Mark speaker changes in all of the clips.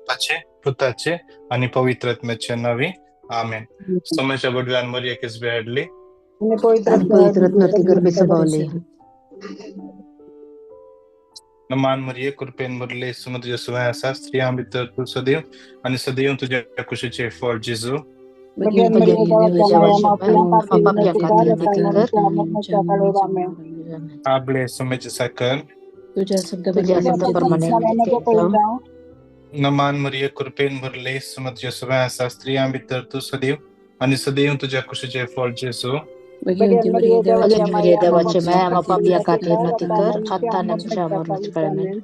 Speaker 1: बापाचे, पुताचे आणि पवित्रात्म्याचे नावे आमेन. समस्या बुडव्यान मरिया किस बेडली
Speaker 2: आणि पवित्रत्व गरबे स्वभावले.
Speaker 1: नमान मरिये कृपेन मुरले समुद्र सुवाया शास्त्री आंबितर तू सदैव आणि सदैव तुझ्या कुशीचे फळ जेजू आपले समज साकर नमान मरिये कृपेन मुरले समुद्र सुवाया शास्त्री आंबितर तू सदैव आणि सदैव तुझ्या कुशीचे फळ जेजू
Speaker 2: देवाचे माया आम्हा पापिया खातीर नती कर आता आमच्या मरणाच्या वेळी.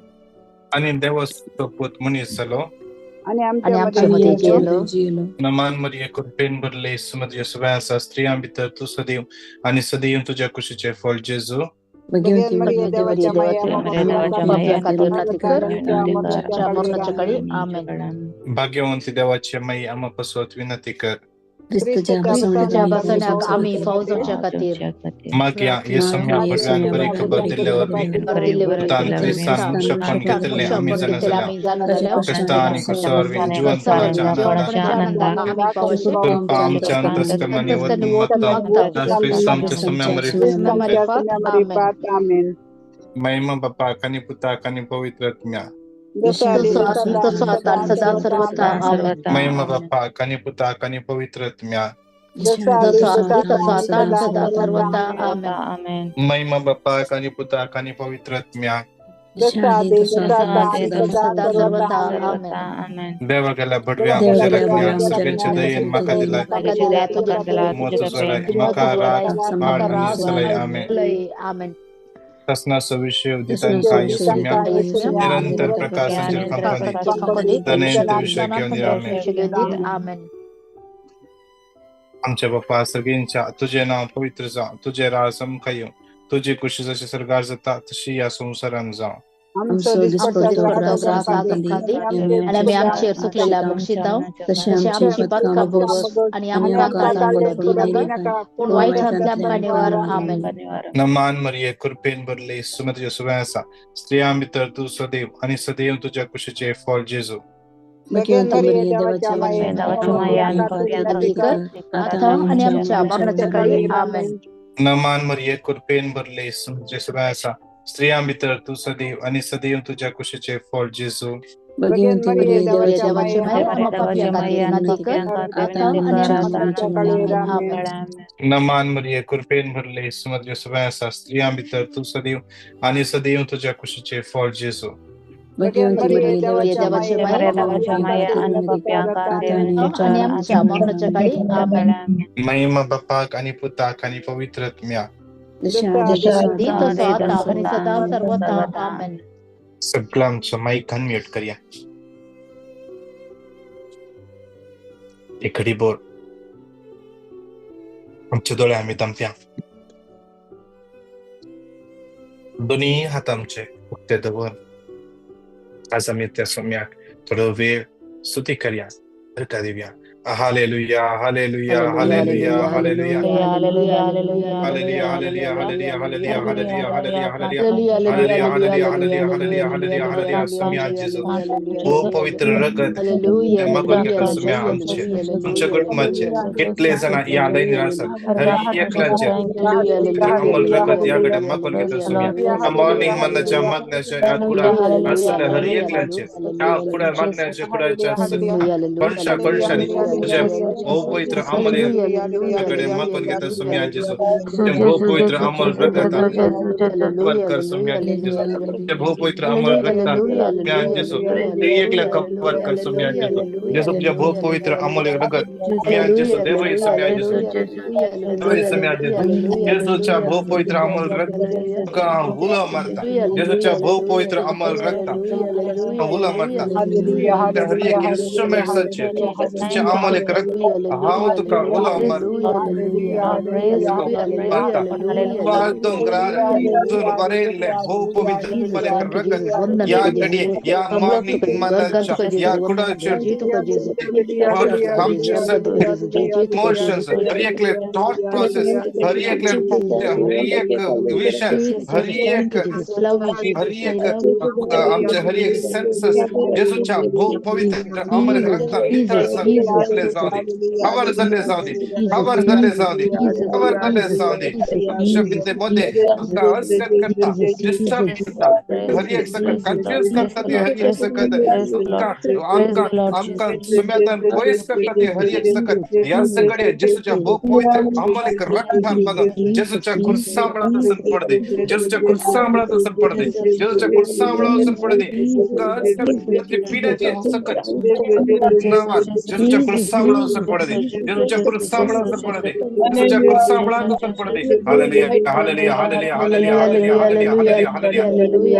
Speaker 1: आणि देवाचा पुत मनीसलो
Speaker 2: आणि आमच्या मध्ये जेलो.
Speaker 1: नमान मरिये कृपेन मुरले समुद्र सुवाया शास्त्री आंबितर तू सदैव आणि सदैव तुझ्या कुशीचे फळ जेजू
Speaker 2: देवाच्या पापिया खातीर नती कर आमच्या मरणाच्या वेळी. आमेन.
Speaker 1: भाग्यवंती देवाचे माई आम्हा पसवत विनंती कर.
Speaker 2: ख्रिस्ताच्या बसण्याक आम्ही फौजच्या खातीर
Speaker 1: मग या येसुम्या भगवान बरी खबर दिल्यावर तांत्रिक सांगू शकून घेतले आम्ही जाणल्या कष्ट आणि कुसर विन जीवनपणाच्या आनंदात आमच्या अंतस्करणाने वतन आमच्या
Speaker 2: आमेन.
Speaker 1: महिमा बापा कानी पुता कानी पवित्र आत्म्या महिमा बापा कानी पुता कानी पवित्र आत्म्या महिमा बापा कानी पुता कानी पवित्र आत्म्या देवा गेला भडव्या रखण्या सगळ्यांच्या दयेन माका दिला मोत सोडाय माका राज आणि सलाई आमेन. शासनाचा विषय उदितांका येसुम्या निरंतर प्रकाशाचे कंपनी दनेंद्र विषय घेऊन
Speaker 2: आमेन.
Speaker 1: आमच्या बाप्पा सगळ्यांच्या तुझे नाव पवित्र जा, तुझे राज समखायो, तुझी कुशी जशी सरकार जाता तशी या संसारान जा.
Speaker 2: आणि आम्ही आमचेर चुकलेला बक्षिताव तशी आमची पातका बोस आणि आमका पण वाईट हातल्या आमेन.
Speaker 1: नमान मरिये कृपेन भरले सुमर्य सुवासा स्त्रिया मित्र तू सदैव आणि सदैव तुझ्या कुशीचे फळ जेजू
Speaker 2: आणि आमच्या मरणाच्या वेळी. आमेन.
Speaker 1: नमान मरिये कृपेन भरले सुमर्य सुवासा स्त्रिया मित्र तू सदैव आणि सदैव तुझ्या कुशीचे फळ जेजू नमान मरिये कृपेन भरले सुमर्य सुवासा स्त्रिया मित्र तू सदैव आणि सदैव तुझ्या कुशीचे फळ जेजू महिमा बापाक आणि पुताक आणि पवित्र आत्म्या सगळं आमचं माईक अनम्यूट करूया. एखादी बोल आमचे डोळे आम्ही दमत्या दोन्ही हात आमचे उगते दवर आज आम्ही त्या सम्याक थोडं वेळ स्तुती करूया का देऊया. Hallelujah hallelujah hallelujah hallelujah hallelujah hallelujah hallelujah hallelujah hallelujah hallelujah hallelujah hallelujah hallelujah hallelujah hallelujah सम्या जेजू ओ पवित्र रगत मगन के सम्या आमचे तुमच्या कुटुंबाचे कितले जण या दैनिक असतात हर एकल्याचे अमल रगत याकडे मगन के सम्या मॉर्निंग मनच्या मगण्याच्या या कुडा असले हर एकल्याचे या कुडा मगण्याच्या कुडाच्या कळशा कळशानी तुझ्या भाऊ पवित्र अमल मकन घेता सम्या जेजू ते भाऊ पवित्र अमल रगता कर सम्या जेजू ते भाऊ पवित्र अमल रगता म्या जेजू ते एकल्या कवर कर सम्या जेजू जेजू तुझ्या भाऊ पवित्र अमल रगत म्या जेजू देवई सम्या जेजू देवई सम्या जेजू जेजूच्या भाऊ पवित्र अमल रगत का हुला मारता जेजूच्या भाऊ पवित्र अमल रगता हुला मारता हर एक इंस्ट्रूमेंट सच्चे तुझे अमल अमलेक रक्त हाव तुका उलो बरेले हो पवित्र अमलेक रक्त या घडी या मॉर्निंग मनाच्या या कुडाचे आमचे इमोशंस हर एक थॉट प्रोसेस हर एक विषय हर एक आमचे हर एक सेन्सेस येशूच्या बहु पवित्र अमलेक रक्तान नितळसाण केले जाऊ दे खबर झाले जाऊ दे खबर झाले जाऊ दे खबर झाले जाऊ दे आमच्या विद्येमध्ये आमका अस्कत करता डिस्टर्ब करता हर एक सकत कन्फ्यूज करता ते हर एक सकत आमका सुम्यातन वॉइस करता ते हर एक सकत या सगळे येशूच्या बहु पवित्र अमलेक रक्तान बघून येशूच्या खुर्सांबळात असं पडदे येशूच्या खुर्सांबळात असं पडदे येशूच्या खुर्सांबळात असं पडदे ते पिण्याची सकत नावात येशूच्या खुर्सांबळात असं पडदे येशूच्या खुर्सांबळात असं पडदे येशूच्या खुर्सांबळात असं पडदे hallelujah hallelujah hallelujah hallelujah hallelujah hallelujah hallelujah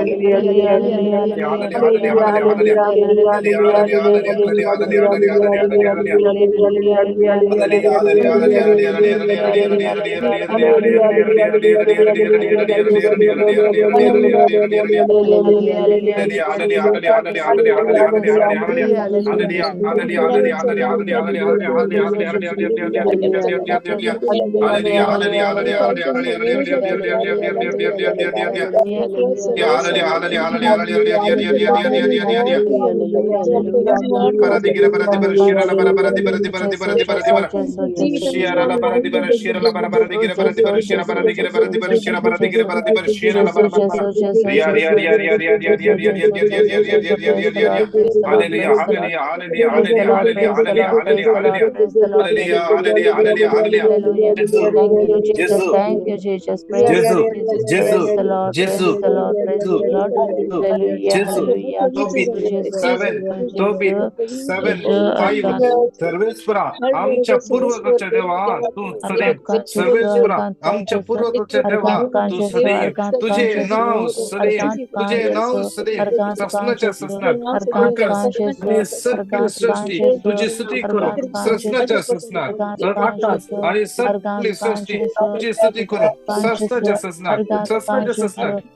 Speaker 1: सर्वेश्वरा आमच्या पूर्वजाच्या देवा तू सदैव सर्वेश्वरा आमच्या पूर्वजाच्या देवा तू सदैव तुझे नाव सदैव तुझे नाव सदैव ससनाच्या ससनात आकाश आणि सगळी सृष्टी तुझी स्तुती करू ससनाच्या ससनात आकाश आणि सगळी सृष्टी तुझी स्तुती करू ससनाच्या ससनात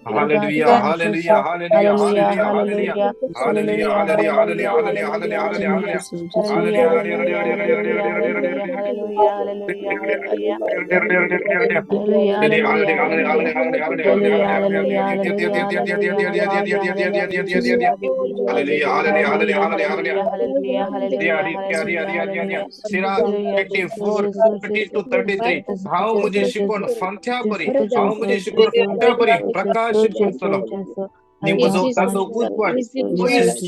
Speaker 1: hallelujah hallelujah hallelujah hallelujah hallelujah hallelujah hallelujah hallelujah hallelujah हांव मुझे शिकवण फांथ्या परी हांव मुझे शिकवण फांथ्या परी प्रकाशित करतलो निमजो ताजो उद्वाड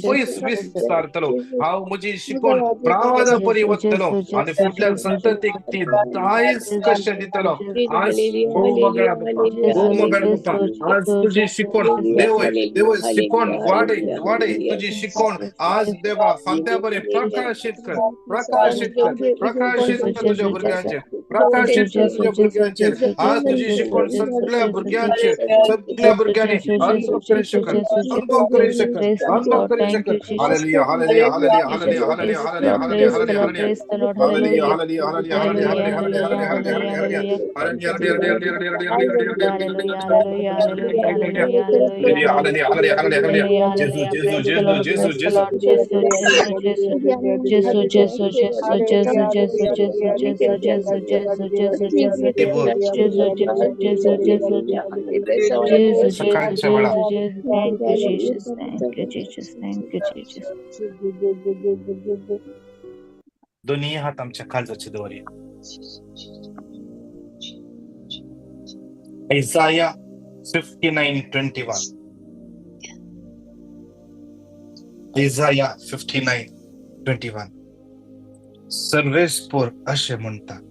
Speaker 1: पयस विस्तारतलो हांव मुझी शिकवण प्रावाद परी वतलो आणि फुडल्या संततीक ती दायज कशें दितलो आज आज तुझी शिकवण देव शिकवण वाडय तुझी शिकवण आज देवा फांत्या परी प्रकाशित कर तुझ्या भुरग्यांचेर प्रकाशित कर तुझ्या भुरग्यांचेर आज तुझी शिकवण सगळ्या भुरग्यांचेर सगळ्या भुरग्यांनी अनुभव करू शकत hallelujah hallelujah hallelujah hallelujah hallelujah hallelujah hallelujah
Speaker 2: Thank you, Jesus. Thank you, Jesus. Thank you, Jesus.
Speaker 1: दोन्ही हात आमच्या काळजाचे दवरूया. Isaiah 59:21. Isaiah 59:21. सर्वेस्पोर असे म्हणतात,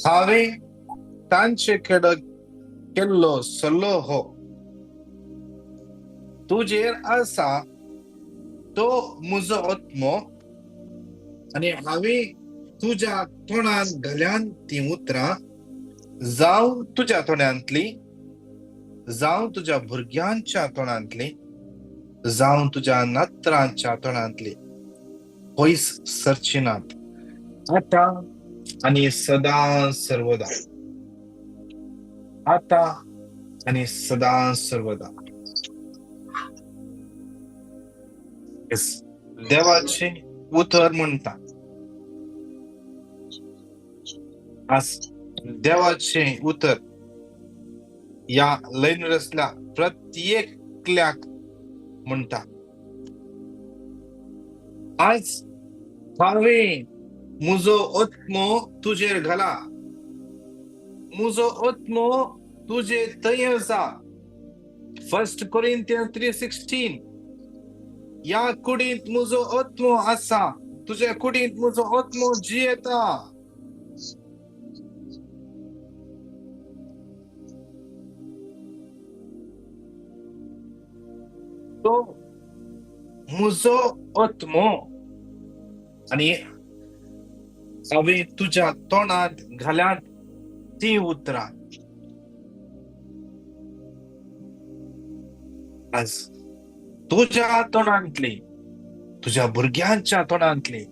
Speaker 1: हांवें तांचे केड केल्लो सल्लो हो तुजेर आसा तो म्हजो आत्मो आणि हांवें तुज्या तोंडात घाल्यान ती उतरां जावं तुज्या तोंडांतली जावं तुज्या भुरग्यांच्या तोंडांतली जावं तुज्या नातरांच्या तोंडांतली पयस सरचिनात आता आणि सदा सर्वदा. आता आणि सदा सर्वदा. देवाचे उत्तर म्हणतात. आज देवाचे उत्तर या लाईन रसल्या प्रत्येकल्याक म्हणतात. आज हांवें मुजो आत्मो तुजेर घाला. मुजो आत्मो तुजे थंय आसा. 1 Corinthians 3:16. या कुडींत मुजो आत्मो आसा. तुझ्या कुडींत मुजो आत्मो जियेता. तो मुजो आत्मो आणि हांवें तुझ्या तोंडात घाल्यात ती उतरां. आज तुझ्या तोंडांतली, तुझ्या भुरग्यांच्या तोंडांतली,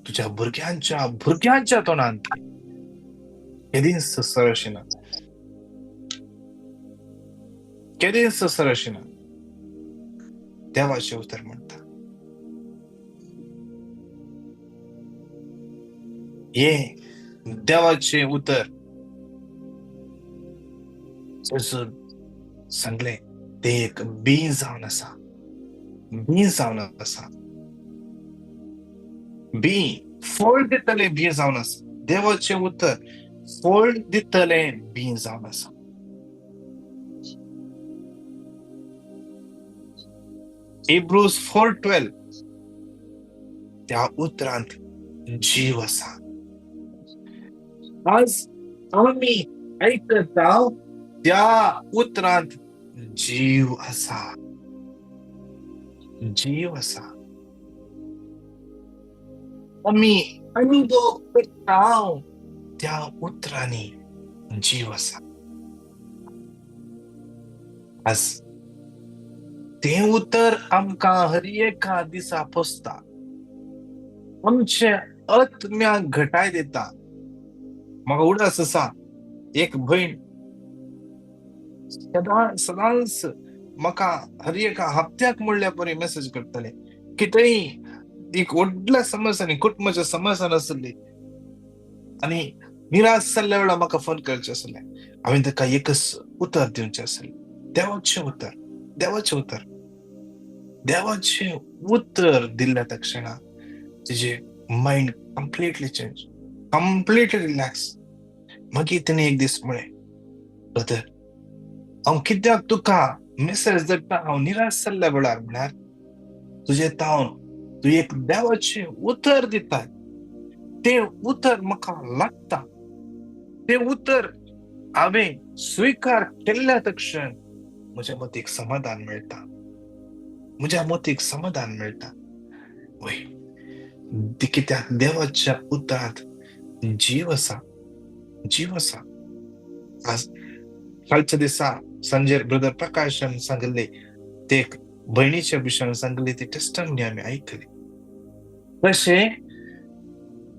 Speaker 1: तुझ्या भुरग्यांच्या भुरग्यांच्या तोंडांतली केदींच सरशिना. केदींच सरशिना. देवाचे उत्तर म्हणता. हे देवाचे उत्तर सांगले ते एक बी जावन आसा. बी जावन आसा. बी फळ दितले बी जावन आसा. देवाचे उत्तर फळ दितले बी जावन आसा. Hebrews 4:12 त्या उत्तरांत जीव आसा. आज आम्ही ऐकता त्या उत्तरांत जीव आसा. जीव आसा. आम्ही अनुभव करता त्या उत्तरांनी जीव आसा. आज ते उत्तर आमकां हर एका दिसा पोसता. आमचे आत्म्याक घटाय दिता. म्हाका उडास आसा. एक भयण सदांच म्हाका हर एका हप्त्याक म्हणल्या परी मेसेज करतले. कितेंय एक व्हडल्या समस्यांनी कुटुंबाच्या समस्यान आसली आनी निराश जाल्ल्या वेळार म्हाका फोन करचे आसले. हांवें ताका एकच उत्तर दिवचें आसलें. देवाचें उत्तर. देवाचें उत्तर. देवाचे उत्तर दिल्ल्या तक्षणा तिचे mind completely change. Completely relax. मागीर तिने एक दीस म्हळें, ब्रदर हांव कित्याक तुका मेसेज धाडटा हांव निराश जाल्ल्या वेळार म्हळ्यार तुजे तावन तूं एक देवाचें उत्तर दिता. तें उत्तर म्हाका लागता. तें उत्तर हांवें स्विकार केल्ल्या तक्षण म्हज्या मतीक समाधान मेळटा. म्हज्या मतीक समाधान मेळटा. वय कित्याक देवाच्या उतरांत जीव आसा. जीव आसा. आज कालच्या दिसा संजय ब्रदर प्रकाशन सांगले ते भयणीच्या विशयान सांगले ती टेस्टमनी आम्ही ऐकली. तशे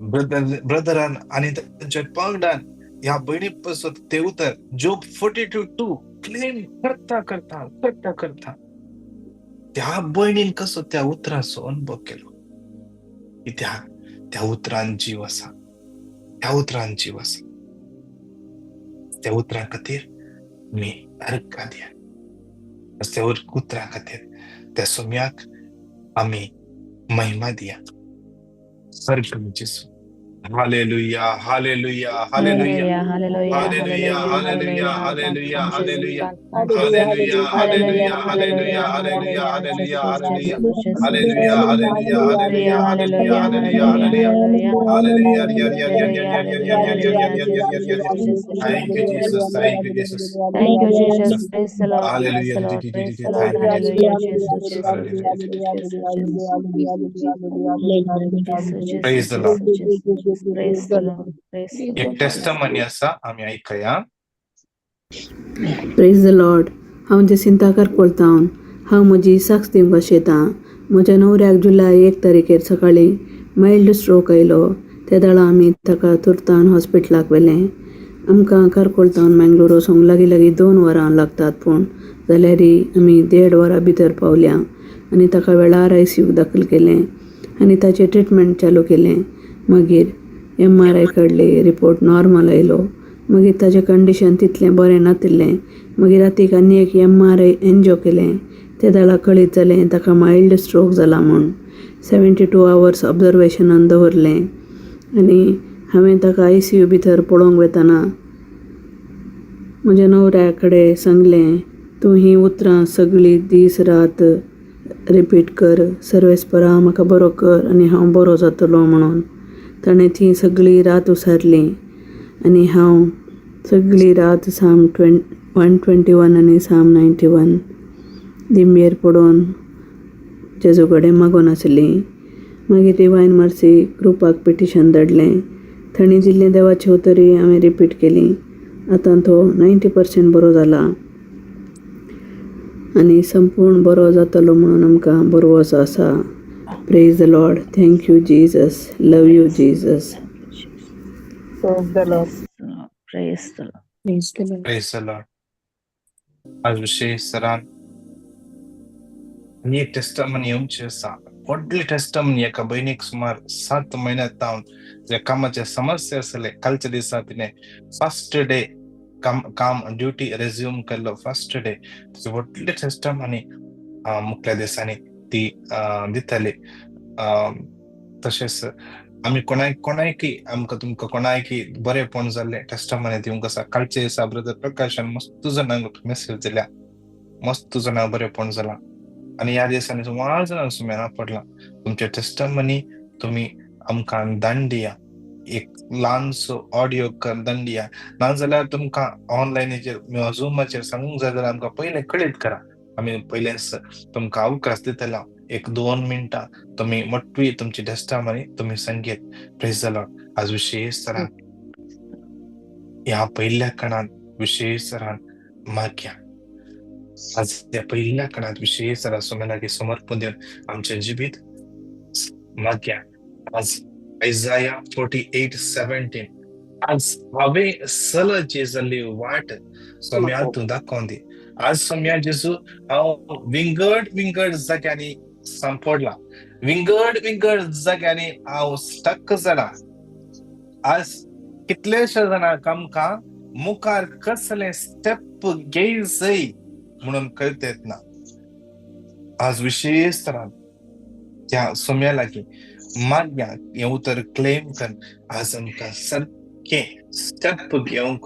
Speaker 1: ब्रदरान आणि त्यांच्या पंगडान ह्या भयणी पासून ते उतर जोब 42:2 क्लेम करता करता करता करता त्या भयणीन कसो त्या उतराचो अनुभव केलो. कित्याक त्या उतरान जीव आसा. त्या उतरान जीव आसा. त्या उतरा खातीर मी अर्घ दिया. त्या उतरा खातीर त्या सोम्याक आमी महिमा दिया. अर्घ जेसू. Hallelujah hallelujah hallelujah hallelujah hallelujah hallelujah hallelujah hallelujah hallelujah hallelujah hallelujah hallelujah hallelujah hallelujah hallelujah hallelujah hallelujah. Thank you Jesus. Thank you Jesus.
Speaker 2: Thank you, Jesus. Praise the Lord.
Speaker 1: Hallelujah.
Speaker 2: Praise the Lord.
Speaker 1: Hallelujah. Praise the Lord.
Speaker 2: Praise the Lord. Praise the
Speaker 1: एक testimony आसा आमी ऐकया.
Speaker 3: Praise the Lord. हांव जसिंता कारपोळतावन हांव म्हजी साक्ष दिवंक शेतां. म्हज्या न्हवऱ्याक जुलय 1 तारखेर सकाळी मायल्ड स्ट्रोक आयलो. त्या दाळा आमी ताका तुर्तान हॉस्पिटलाक व्हेलें. आमकां कारकोळतावन मँगलोर वचोंक लागीं 2 वरां लागतात, पूण जाल्यारय आमी 1.5 वरां भितर पावल्या आनी ताका वेळार ICU दाखल केलें आनी ताचें ट्रिटमेंट चालू केलें. मागीर MRI काडली, रिपोर्ट नॉर्मल आयलो. मागीर ताचें कंडिशन तितलें बरें नातिल्लें. मागीर रातीक आनी एक MRI एन्जिओ केलें. त्या दाळा कळीत जालें ताका मायल्ड स्ट्रोक जाला म्हूण. 72 hours ऑब्जर्वेशनान दवरलें आनी हांवें ताका ICU भितर पळोवंक वेताना म्हज्या न्हवऱ्या कडेन सांगलें, तूं हीं उतरां सगळीं दीस रात रिपीट कर, सर्वेस्परा म्हाका बरो कर आनी हांव बरो जातलो म्हणून. ताणें ती सगळी रात उसारली आनी हांव सगळी रात साम 121 आनी साम 91 दिंबेर पडोवन जेजू कडेन मागोन आसली. मागीर डिवायन मर्सी ग्रुपाक पिटिशन धाडलें. तांणी दिल्लें देवाची उतरी हांवें रिपीट केली. आतां तो 90% बरो जाला आनी संपूर्ण बरो जातलो म्हणून आमकां बरवसो आसा. Praise the Lord. Thank you Jesus. Love you Jesus.
Speaker 2: Praise the Lord.
Speaker 1: Praise the Lord. आज विशेष सरान एक टेस्टमनी येवंची आसा. व्हडली टेस्टमनी. एका भयणीक सुमार 7 म्हयने जावन जे कामाचे समस्या आसले. कालच्या दिसा तिणें फर्स्ट डे काम ड्युटी रेज्यूम केल्लो. फर्स्ट डे व्हडली टेस्टमनी मुखल्या दिसांनी ती दिताली. तशेंच आमी कोणायकी आमकां तुमकां कोणायकी बरेपण जाल्लें टेस्टमनी दिवंक आसा. कालच्या दिसा ब्रदर प्रकाशान मस्त जाणांक मेसेज दिल्या. मस्त जाणांक बरेपण जालां आनी ह्या दिसांनी सुमार जाणांक सुमेरा पडला. तुमचे टेस्टमनी तुमी आमकां धाडून दिया. एक ल्हानसो ऑडियो धाडून दिया. नाजाल्यार तुमकां ऑनलायनीचेर झूमाचेर सांगूंक जाय जाल्यार आमकां पयलें कळीत करा. आमी पयलेंच तुमकां अवकाश दितलो. 1-2 मिनटां तुमी मोठवी तुमची टेस्टमनी तुमी सांगेत. Praise the Lord. आज विशेष तरान ह्या पयल्या कणान विशेष तरान मागया. आज त्या पहिल्या काळात विशेष तरा सोमेलागी समर्पण देऊन आमचे जिबीत मागया. आज Isaiah 48:17 आज हांवे सलची जाल्ली वाट सोम्या तूं दाखोवंदी. आज सोम्या जेजू हांव विंगड जाग्यांनी सांपडला. विंगड जाग्यांनी हांव स्टक जाला. आज कितलेशे जाणांक आमकां मुखार कसले स्टेप घेयचय म्हणून कळता येतना. आज विशेष तरान त्या सोम्या लागी मागया. हें उतर क्लेम कर. आज आमकां सारके स्टेप घेवंक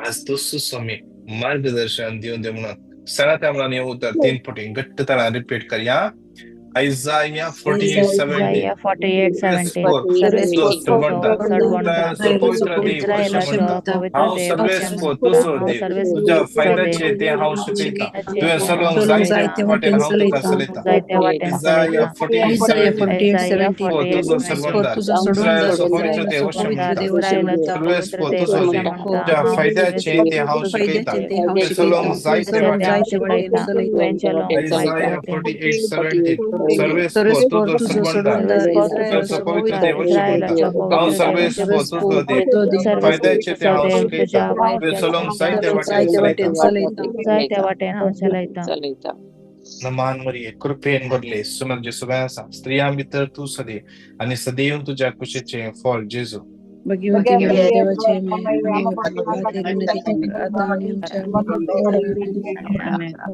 Speaker 1: आज तसो सोमी मार्गदर्शन दिवन दे म्हणून सांगता. म्हणून हें उतर 3 फावटी घट्ट तरान रिपीट करया. Isaiah 48:17 हांव सर्वेस्व तुजो देव. तुज्या फायद्याचे ते हांव शिकयता. तुवें सलोंक जायते वाटेन हांव तुका चलयता. Isaiah 48:17 तुजो सर्वंदार. इस्रायेलाचो पवित्र देव वशमंदार. सर्वेस्व तुजो देव. तुज्या फायद्याचे ते हांव शिकयता. तुवें सलोंक जायते वाटेन. Isaiah 48:17 सर्वेस्व तुजो सर्वंदार. इस्रायेलाचो पवित्र देव वशमंदार. हांव सर्वेस्व तुजो देव. फायद्याचे ते हांव शिकयता. तुवें सलोंक जायते वाटेन चलयता. नमान मरिये कृपेन भरले सुमन जेसू आसा. स्त्रियां भितर तूं सदी आनी सदैव तुज्या कुशीचें फळ जेजू.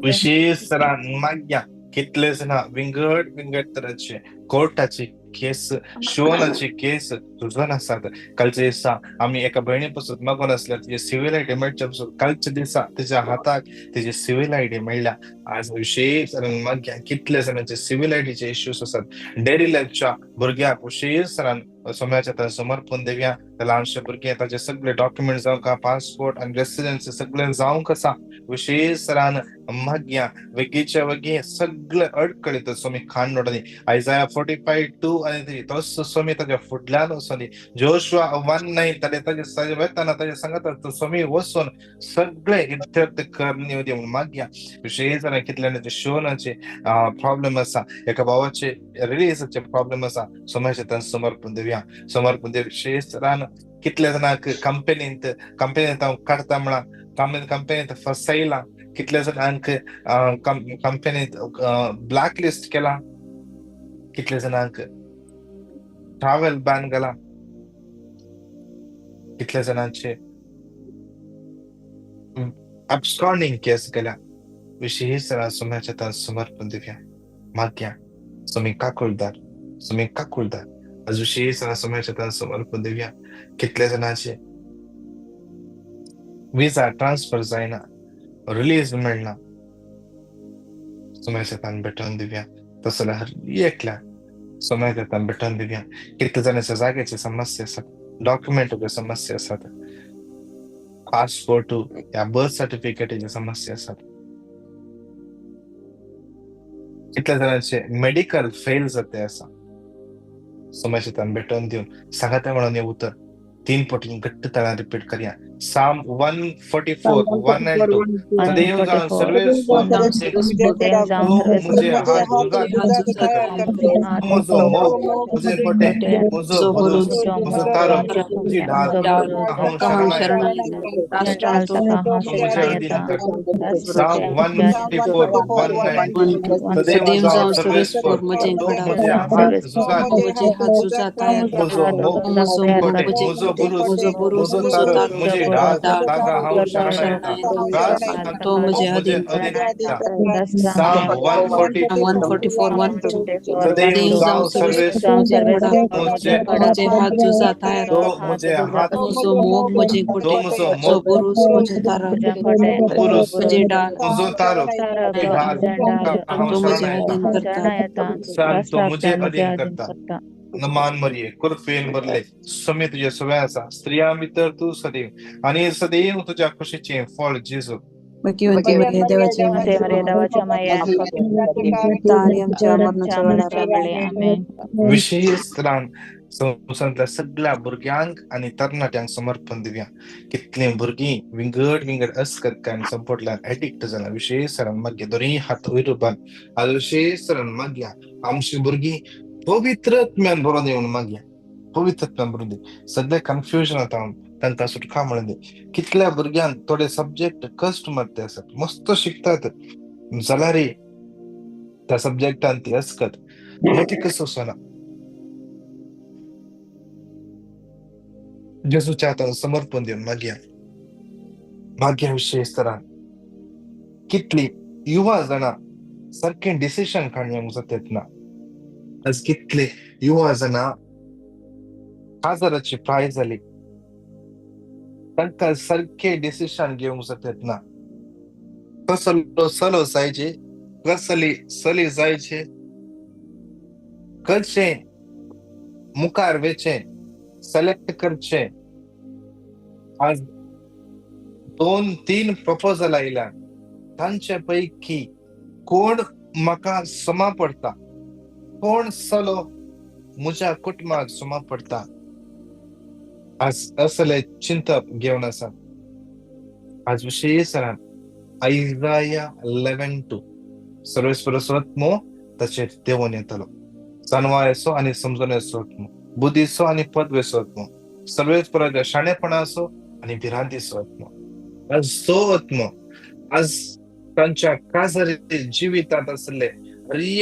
Speaker 1: विशेष तरान मागया. कितले जाणां विंगड तराचे कोर्टाची केस शोनाची केस झुजून आसात. कालच्या दिसा आमी एका भयणी पासून मागून आसल्या तिचे सिव्हिल आयडी मेळच्या पासून कालच्या दिसा तिच्या हाताक तिचे सिव्हिल आयडी मेळ्ळ्या. आज विशेष तरान मागया. कितले जाणांचे सिव्हिल आयडीचे इश्यूज आसात. डेरी लायफच्या भुरग्याक विशेष तरान सोम्याच्या समर्पण देवया. ल्हानशे भुरगे ताचे सगळे डॉक्युमेंट जावंक पासपोर्ट आनी रेसिडेन्सी सगळे जावंक आसा. विशेष तरान मागया. वेगीच्या वेगी सगळे अडकळीत सोमी खाण नोडनी. Isaiah 45:2 आनी तोच सोमी ताच्या फुडल्यान वचोनी. जोशुआ 1:9 ताचे वेताना ताचे सांगता सोमी वचून सगळे इत्यर्थ करणी दिवन मागया. विशेष तरान कितल्याचे शोनाचे प्रॉब्लेम आसा. एका भावाचे रिलीजाचे प्रॉब्लेम आसा. सोम्याचे समर्पण देवया. दिव्या समर्पण दिव्या विशेष रान कितले जणांक कंपनींत काढता म्हणा कंपनींत फसयला कितले जणांक कंपनींत ब्लॅक लिस्ट केला कितले जणांक ट्रॅव्हल बॅन केला कितले जणांचे absconding केस केल्या विशेष सोम्याच्या समर्पण दिव्या माग्या सोमी काकुलदार आज विशेष सोम्याच्या समर्पण दिव्या कितले जणांचे विजा ट्रान्सफर जायना रिलीज मिळना सोम्याच्या भेटून दिव्या तसं एकल्या सोम्याच्या भेटून दिव्या कितले जणांच्या जागेची समस्या असतात डॉक्युमेंट समस्या असतात पासपोर्ट या बर्थ सर्टिफिकेटची समस्या असतात कितल्या जणांचे मेडिकल फेल जाते असा सोम्याच्या भेटून देऊन सांगा म्हणून उत्तर 3 पटी घट्ट तळा रिपीट करूया Psalm 144 1 and 2 सदैव जाऊन सर्वेस मुझे हाथ मुझो मुझे पटे मुझो मुझो तारो जी ढाल कहूं शरण मुझे अधीन कर Psalm 144 1 and 2 सदैव जाऊन सर्वेस मुझे हाथ जुजाता है मुझो पटे मुझो बुरुस मुझो तारो मुझे ढाल तागा हम शरण तो मुझे अधीन Psalm 144 1 सदैव जाऊं सर्वेस मुझे हाथ जुजाता है तो मुझे हाथ मुझे दो मुझो बुरुस मुझे तारो बुरुस मुझे डाल मुझो तारो ढाल तो मुझे अधीन करता तो मुझे अधीन करता नमान मरिये कुर्फेन बरले समी तुझ्या सवय असा स्त्रिया मित्र तू सदैव आणि सदैव तुझ्या खुशीचे फळ जेजू विशेष संवसारातल्या सगळ्या भुरग्यांक आणि तरणाट्यांक समर्पण दिव्या कितले भुरगीं विंगड असकत काय संपटल्यान एडिक्ट जाला विशेष मागे दोरी हात वैरुबान आज विशेष माग्या आमची भुरगीं पवित्रत्म्यान भरून येऊन मागया पवित्रत्म्यान भरून दे सगळे कन्फ्युजन आता तांकां सुटका म्हणून दे कितल्या भुरग्यांक थोडे सब्जेक्ट कस्टमर ते असतात मस्त शिकतात जाल्यार त्या सब्जेक्टान ती असकत माहिती कसं सोना जेजूच्या हातान समर्पण देऊन माग्या विशेष तरान कितली युवा जाणा सारखे डिसिशन काढूंक जातात ना आज कितले युवा जाणा आजाराची प्राय जाली तांकां सारखे डिसिशन घेवंक जातात ना कसलो सलो जायचे कसली सली जायचे कशे मुखार वेचे सिलेक्ट करचे आज 2-3 प्रपोजल आयल्या तांचे पैकी कोण म्हाका समा पडता कोण सलो म्हज्या कुटुंबाक समा पडता आज असले चिंतप घेवन आसा आज विशेष आयजाया 11:2 सर्वेस्पर स्वत्मो ताचेर देवून येतलो जानवा असो आणि समजून असो बुद्धीसो आणि पदवेसो सर्वेस्पराच्या शाणेपणा असो आणि भिरांतीसो आज तो आत्मो आज तांच्या काजारी जिवितात असले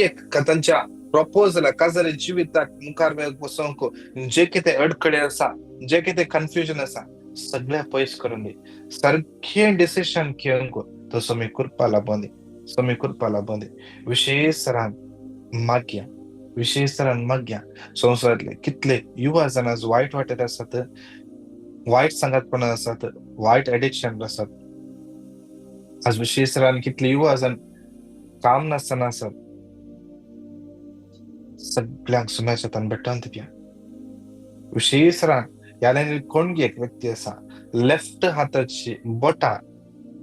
Speaker 1: एक तांच्या प्रपोजल काजारी जिविताक मुखार बसोंक जे कितें अडखळे आसा जे कितें कन्फ्युजन आसा सगळे पयस करून दे सारखे डिसिशन घेवंक तो समी करपा लाभून दे विशेष तरान माग्या संवसारांतले कितले युवा जाण आज वायट वाटेर आसात वायट संगतपणान आसात वायट एडिक्शन आसात आज विशेष तरान कितले युवा जाण काम नासतना आसात सगळ्यांक सुम्याच्या तान भेटून दिवया विशेष तरान ह्या कोणगी एक व्यक्ती आसा लेफ्ट हाताची बोटां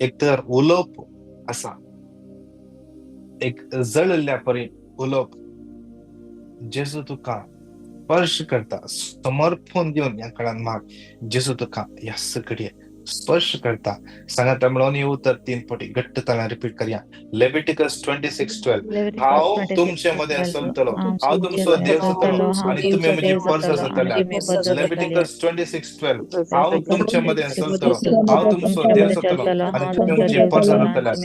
Speaker 1: एक तर उलोवप आसा एक जळिल्ल्या परी उलोवप जेजू तुका स्पर्श करता समर्पण दिवन ह्या काळान माग जेजू तुका ह्या सगळे स्पर्श करता. सांगा त्यामुळे येऊ तर 3 पटी घट्ट त्याला रिपीट करूया. लेविटिकस 26:12 हांव तुमचे मध्ये असलतलो, हांव तुमचो देव जातलो आणि तुम्ही म्हजी परस जातल्यात. लेविटिकस 26:12 हांव तुमचे मध्ये असलतलो, हांव तुमचो देव जातलो आणि तुम्ही म्हजी परस जातल्यात.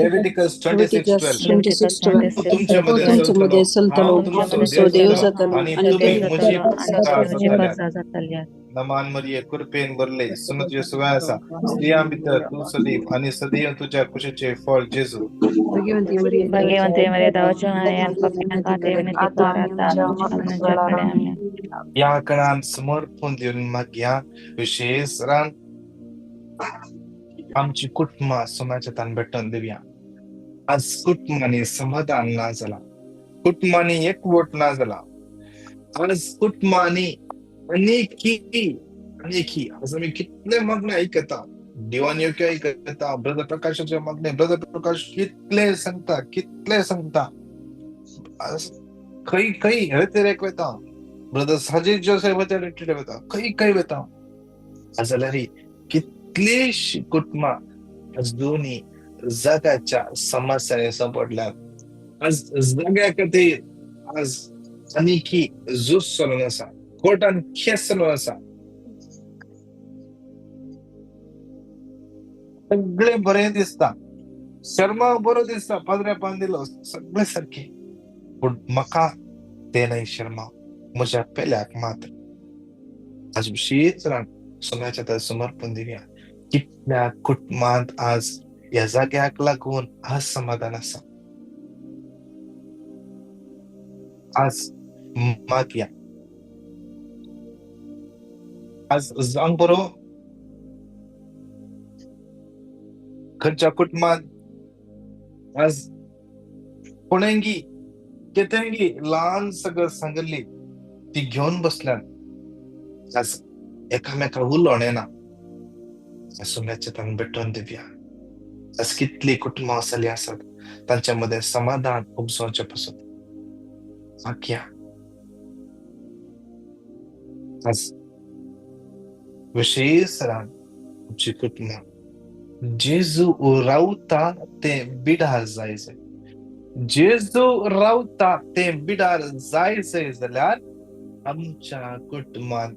Speaker 1: लेविटिकस 26:12 तुमच्या मध्ये असलतलो, हांव तुमचो देव जातलो आणि तुम्ही म्हजी परस जातल्यात. नमान मरिये कृपेन भरले सुनत येसुवा असा स्त्रिया भितर तू सदैव आणि सदैव तुझ्या कुशीचे फळ जेजू.
Speaker 3: भाग्यवंती मरिये,
Speaker 2: भाग्यवंते मरे देवाच्या माया पप्या खाते विनंती कराता आमच्याकडे आम्ही.
Speaker 1: या काळात समर्पण देऊन मग या विशेष रान आमची कुटुंब सोन्याच्या तान भेटून देऊया. आज कुटुंबाने समाधान ना झाला, कुटुंबाने एकवट ना झाला, आज कुटुंबाने अनेकी आज आम्ही कितले मागणे ऐकता, दिवाण योग्य ऐकता, ब्रदर प्रकाशाचे मागणे ब्रदर प्रकाश कितले सांगता आज काही व्यतिरेक वेता, ब्रदर साजिद जोसेफ व्यतिरेक वेता, काही वेता. आज जाल्यार कितलीशी कुटुंबा आज दोन्ही जगाच्या समस्याने संपडल्यात. आज जगा खातीर आज अनेकी झूज चलून आसा, कोर्टान केस चलून आसा. सगळे बरे दिसता, शर्मा बरो दिसता, पदऱ्या बांदिलो सगळे सारखे, पूण म्हाका ते नाही शर्मा, म्हज्या पेल्याक मात्र. आज विशेष रान सोन्याच्या त्या समर्पण दिवया. कितल्या कुटुंबात आज या जाग्याक लागून आज समाधान आसा. आज मागया, आज जांग बरो खंयच्या कुटुंबात आज कोणेंगी केतेंगी ल्हान सगळं सांगली ती घेऊन बसल्यात. आज एकामेका उलोवणे ना, सोन्याचे तान भेटून दिवया. आज कितली कुटुंबा असली आसात तांच्या मध्ये समाधान उपजोवचे पासून मागया. आज विशेष रान आमची कुटुंबा जेजू रावता ते बिडार जायचे, जेजू रावता ते बिडार जायचे जाल्यार आमच्या कुटुंबात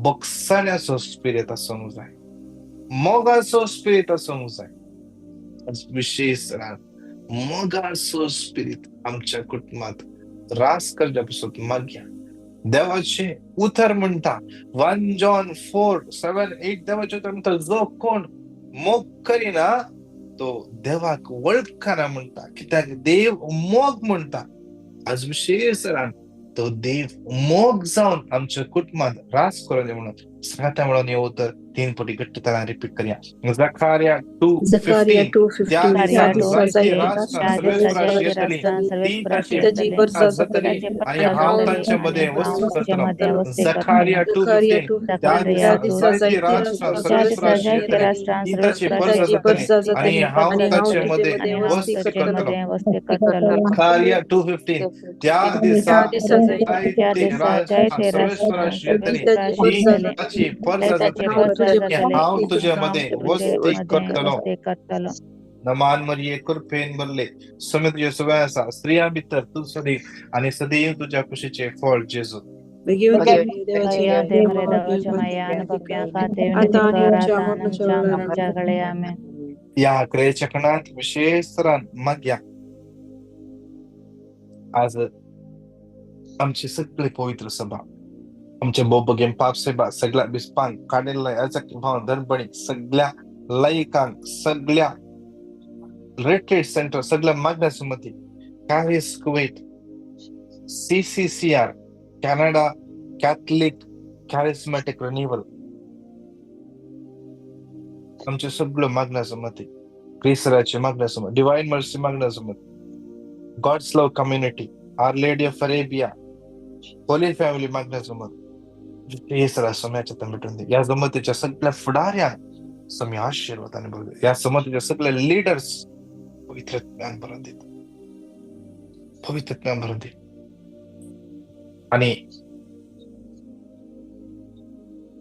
Speaker 1: बक्षण्याचो स्पिरिट आसूंक जाय, मोगाचो स्पिरिट आसूंक जाय. आज विशेष रान मोगाचो स्पिरिट आमच्या कुटुंबात रास करच्या पासून मागया. देवाचे उतर म्हणता 1 जॉन 4:7-8 देवाचे उतर म्हणता जो कोण मोग करीना तो देवाक वळखना म्हणता, कित्याक देव मोग म्हणता. आज विशेष रान तो देव मोग जाऊन आमच्या कुटुंबात रास करून दे म्हणून सांगता म्हणून येऊ तर 3 पटी घट्ट त्याला रिपीट करूया. झकारिया 2:15 त्या दिसा जायते राष्ट्रां सर्वेश्वराची येतली, ती ताची जातली आणि हांव तांच्या मध्ये वस्ती करतलो. झकारिया 2:15 त्या दिसा जायते राष्ट्रां सर्वेश्वराची येतली, ती ताची परस जातली आणि हांव तांच्या मध्ये वस्ती करतलो. झकारिया 2:15 त्या दिसा जायते राष्ट्रां सर्वेश्वराची येतली, ती ताची परस जातली, हांव तुझ्या मध्ये वस्ती करतलो. नमान मरिये कृपेन भरले सुमित येसुवा असा स्त्रिया भितर तू सदैव आणि सदैव तुझ्या कुशीचे फळ जेजू.
Speaker 2: भाग्यवंते मरे देवाच्या माया पप्या खाते विनंती कराता आमच्याकडे आम्ही.
Speaker 1: या क्रियेच्या कणात विशेष रान मागया. आज आमची सगळी पवित्र सभा, आमच्या बोबगेम पापसेबा सगळ्या बिस्पांक काढलेल्या याचक भाव धनपणी सगळ्या लायकांक सगळ्या रेट्रेट सेंटर सगळ्या मागण्यासंमती Charis Kuwait CCCR Canada Catholic Charismatic Renewal आमचे सगळं मागण्यासंमती क्रिसराचे मागण्यासंमत डिवाइन मर्सी मागण्यासंमत God's Love Community Our Lady of Arabia Holy Family मागण्यासंमत हे सगळ्या समयाच्या तंबेटून दे. या जमतीच्या सगळ्या फुडाऱ्यांक समय आशीर्वादाने बघ. या समतीच्या सगळ्या लीडर्स पवित्र ज्ञान भरून देत, पवित्र ज्ञान भरून दे. आणि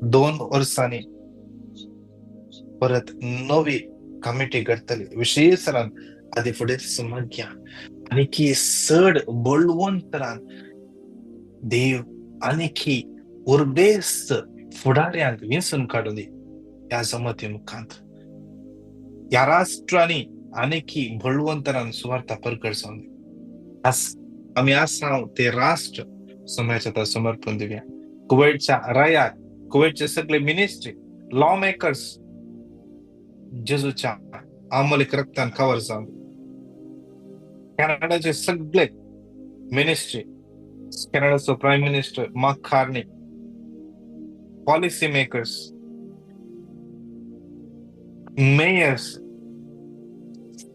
Speaker 1: 2 वर्सांनी परत नवी कमिटी घडतली विशेषरान आधी फुडें समग्या आनी चड बळवंतरान देव आनी उर्बेस्त फुडाऱ्यांक विंचून काडून दी ह्या जमती मुखांत ह्या राष्ट्रांनी आनी बळवंतरान सुवार्ता परगट जावन दी. आमी आसांव ते राष्ट्र समाजात समर्पण दिवया. कुवेटच्या रायाक, कुवेटचे सगळे मिनिस्ट्री, लॉ मेकर्स जेजूच्या अमोलिक रक्तान कवर जावन कॅनडाचे सगळे मिनिस्ट्री, कॅनडाचो prime minister Mark Carney, policy makers, mayors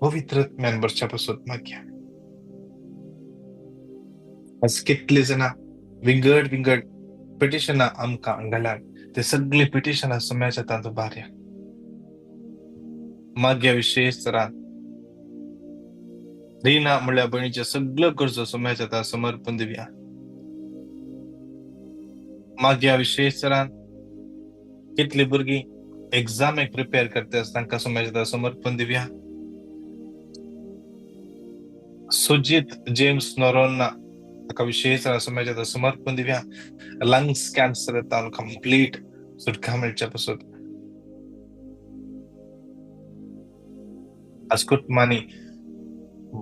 Speaker 1: पवित्र आत्म्यान भरच्या मागया. आज कितले जाणां विंगड पिटिशनां आमकां घाल्यात ते सगळे पिटिशनां समाजांत बारया मागया. विशेष तरान रिना म्हणल्यार भयणीचे सगळ्यो गरजो समाजांत समर्पण दिवया. मागया विशेष तरान कितली भुरगीं एग्जामेक प्रिपेअर करतात तांकां समाजांत समर्पण दिवया. सुजित जेम्स नोरोन्ना ताका विशेष समाजांत समर्पण दिवया. लंग्स कॅन्सर जाता कंप्लीट सुटका मेळच्या पासून आज कुटुंबांनी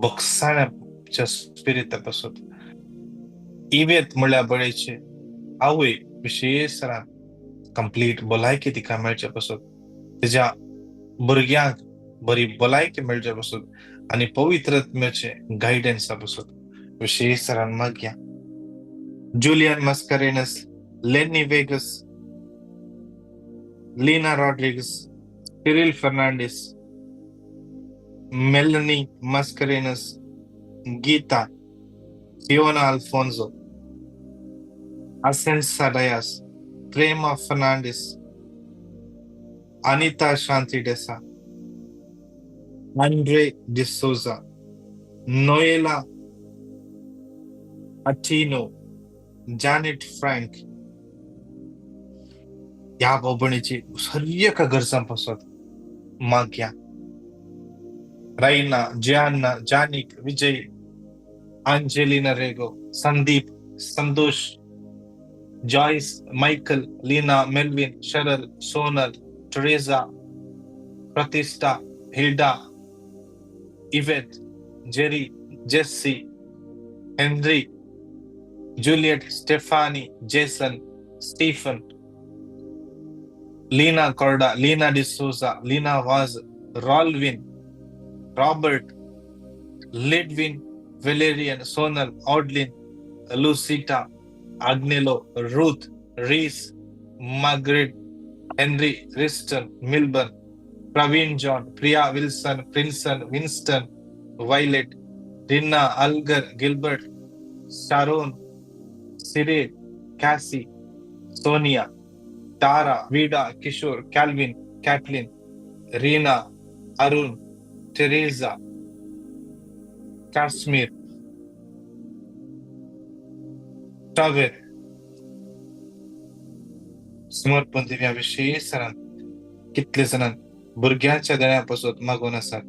Speaker 1: बक्षाण्याच्या स्पिरिता पासून इवेत म्हणल्यार बळेचे आवय विशेष कंप्लीट भलायकी तिका मेळच्या पासून तेज्या भुरग्यांक बरी भलायकी मेळच्या पासून आनी पवित्र आत्म्याचे गायडन्सा पासून विशेष मागया. Julian Mascarenhas, Lenny Veigas, Lina Rodrigues, Cyril Fernandes, Melanie Mascarenhas, Geeta, Fiona Alphonso, Asensa Dias, Prema Fernandes, Anita Shanti D'Sa, Andre D'Souza, Noella Atino, Janet Frank ह्या भोवणीची सर्व गरजांपासून मागया. Rayna, Gianna, Janik, Vijay, Angelina Rego, Sandeep, Santosh, Joyce, Michael, Lina, Melvin, Sheryl, Sonal, Teresa, Pratishtha, Hilda, Yvette, Jerry, Jessie, Henry, Juliet, Stephanie, Jason, Stephen, Lina Corda, Lina D'Souza, Lina Vaz, Rolwin, Robert, Lidwin, Valerian, Sonal, Audlin, लुसिटा, Agnelo, Ruth, Reese, Margaret, Henry, Riston, Milburn, Praveen John, Priya Wilson, Prinson, Winston, Violet, Rinna, Alagar, Gilbert, Sharon, Cyril, Casey, Sonia, Tara, Vida, Kishore, Calvin, Caitlin, Reena, Arun, Teresa, Kashmir, टावेर समर्पण दिव्या. विशेष कितले जणांक भुरग्यांच्या देण्यापासून मागून आसात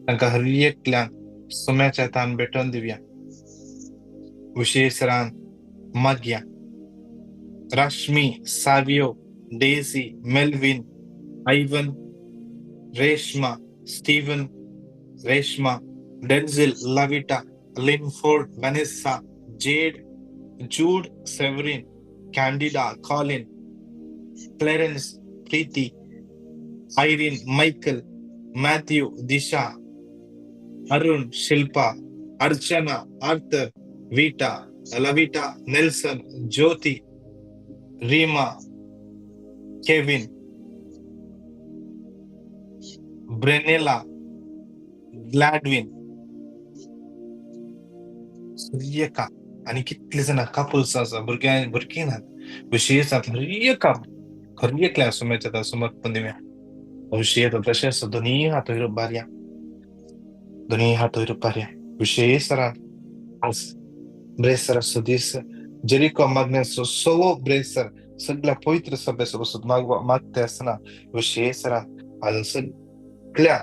Speaker 1: तांकां हर एकल्यांक सुम्याच्या तान भेटोवन दिवया. विशेष मागया. Rashmi, Savio, Daisy, Melvin, Ivan, Reshma, Steven, Reshma, Denzil, Lavita, Linford, Vanessa, Jade, Jude, Severin, Candida, Colin, Clarence, Preeti, Irene, Michael, Matthew, Disha, Arun, Shilpa, Archana, Arthur, Vita, Lavita, Nelson, Jyoti, Reema, Kevin, Brenella, Gladwin, Suryaka आणि कितले जण कपल्स आसा भुरगीं नात विशेष खरी एकल्या सुमेच्या समर्पण दिव्या. विशेष तशेंच दोनी हात वयर बारया, दोनी हात वयर बारया. विशेष आज ब्रेसर सुदीस जेरिको मागण्याचो सवो ब्रेसर सगळ्या पवित्र सभेसोबत मागते असताना विशेषरा आणि सगळ्या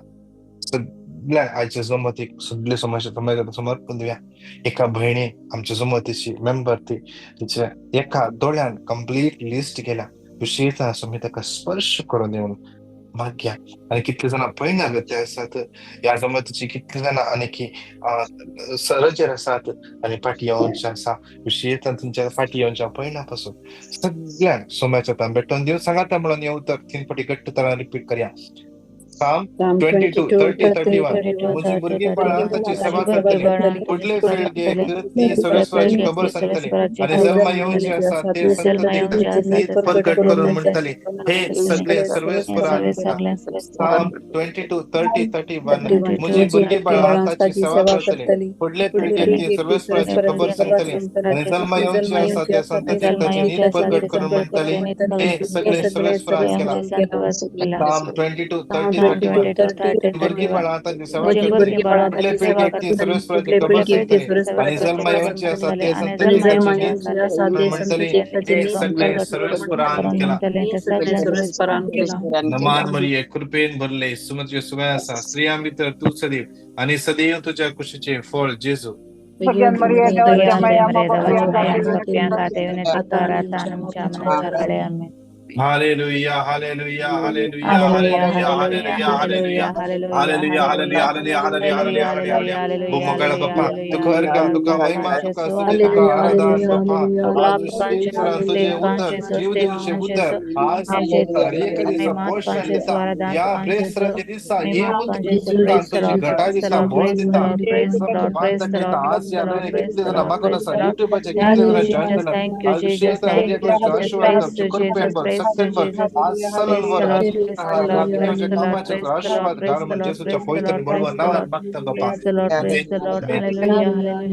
Speaker 1: आयच्या जमतीक सगळे समाजात समर्पण देऊया. एका बहिणी आमच्या जमतीची मेंबर तिच्या एका दोळ्यान कंप्लीट लिस्ट केल्या. विशेष असं मी त्याका स्पर्श करून देऊन भाग्या. आणि कितले जण पळणार ते असतात या जमतीची, कितले जण आणि की सरजर असतात आणि फाटी येऊनच्या असा विशेष तुमच्या फाटी येऊनच्या पहिल्यापासून सगळ्या सोम्याच्या तांबेटून देऊन सांगा म्हणून येऊ तर 3 पटी घट्ट तळा रिपीट करूया. Psalm 22, 30, 31. मुझी बुरगी बाळा त्याची सेवा करतली, पुढले फील्ड घेक ती सर्वेश्वराची खबर सांगतली आणि जन्म येऊनची असा ते संतती प्रकट करून म्हणतली, हे सगळे सर्वेश्वरान केला. Psalm 22, 30, 31. मुझी बुरगी बाळा त्याची सेवा करतली, पुढले फील्ड घेक ती सर्वेश्वराची खबर सांगतली आणि जन्म येऊनची असा ते संतती त्याची नीत प्रकट करून म्हणतली, हे सगळे सर्वेश्वरान केला. Psalm 22, 30, 31. मुर्गी बाळा त्याची सेवा करतली, पुढले फील्ड घेक ती सर्वेश्वराची खबर सांगतली आणि जन्म येऊनची असा ते संतती त्याची नीत म्हणतली, हे सगळे सर्वेश्वरान केला. नमान मरिये कृपेन भरले सुमती सुवासा स्त्रिया मित्र तू सदैव आणि सदैव तुझ्या कुशीचे फळ जेजू. Hallelujah, hallelujah, hallelujah, hallelujah, hallelujah, hallelujah, hallelujah, hallelujah, hallelujah, hallelujah, hallelujah. Bumagala Bappa, तुका अर्घ, तुका महिमा, तुका स्तुती, तुका आराधना बाप्पा. आज विश्वेश्वरा तुझे उद्धार, जीवदेवचे उद्धार, आज एक दिवसा पोषण दिसा, या ब्रेसरांचे दिसा, ये उद्धार तुझी घटा दिसा, बोल दिसा, बांधन दिसा. आज या वेळी किती जण मागून असा युट्यूबचे किती जण जॉइन झाला. आज विशेष आशीर्वाद कृपेन सप्टेंबर आज सलनवर देवाच्या कामाचे आशीर्वाद घाल म्हणजे जेसूच्या पवित्र बळवा नावात मागता बाप्पा.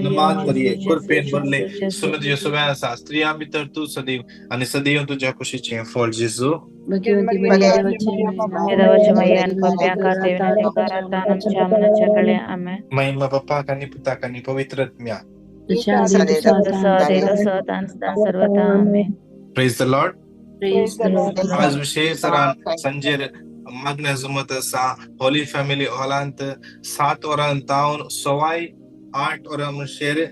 Speaker 1: नमाज मरिये कृपेन भरले सुमती येशूचा स्त्रिया मित्र तू सदैव आणि सदैव तुझ्या कुशीचे फळ जेजू. महिमा बाप्पा कानी पिता कानी पवित्र आत्म्या. Praise the Lord. आज विशेष संजय मागण्या जमत असा होली फॅमिली हॉलांत 7 वरां तावन सवाई 8 वरां शेर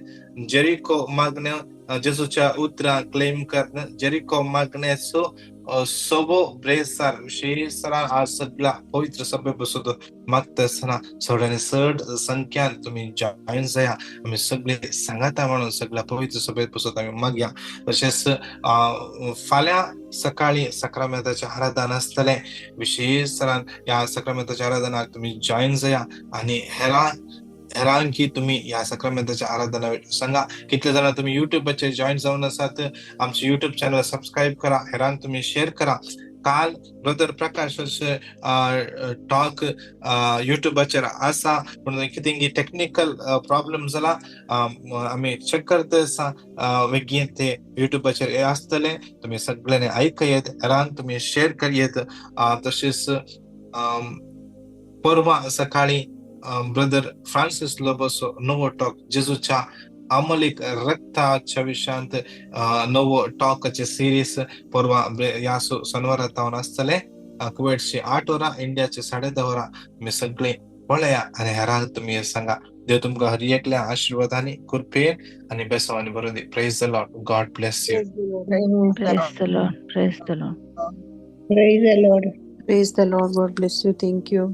Speaker 1: जेरिको मागण्या जेसूच्या उतरा क्लेम करणं जेरिको मागण्याचो सोबो ब्रेसार विशेष आज सगळा पवित्र सभे बसत मागता असताना सोडाने चड संख्यान तुम्ही जॉईन जाया. आम्ही सगळे सांगाता म्हणून सगळ्या पवित्र सभेत बसत आम्ही मागया. तसेच फाल्या सकाळी सक्रामेंताचे आराधना असतले विशेष या सक्रामेंताच्या आराधनाक तुम्ही जॉईन जाया आणि हेरान की तुम्ही या सक्रामेंताच्या आराधना सांगा. कितले जण तुम्ही युट्यूबचे जॉईन जाऊन असतात आमचे युट्यूब चॅनल सबस्क्राईब करा. हेरान तुम्ही शेअर करा. काल ब्रदर प्रकाश टॉक युट्यूबाचेर आसा पण कितें टेक्निकल प्रॉब्लेम जाला आम्ही चेक करता आसा वेगीन ते युट्यूबाचेर आसतले. तुम्ही सगळ्यांनी ऐकयेत हेरान तुम्ही शेअर करियेत. तसेच परवा सकाळी ब्रदर फ्रान्सिस लोबोसो नवो टॉक जेजूच्या अमलिक रक्ताच्या विषयांत नवो टॉकचे सिरीज परवा या शनिवार तावन आसतले. कुवेटचे 8 वरां इंडियाचे 10:30 वरां. तुम्ही सगळे पळया आणि हेरांक तुम्ही सांगा. देव तुमकां हर एकल्या आशीर्वादांनी कृपेन आणि बेसावांनी भरून दी. Praise the Lord. God bless you.
Speaker 2: Praise the Lord. Praise the Lord.
Speaker 4: Praise the Lord.
Speaker 3: Praise the Lord. God bless you. Thank you.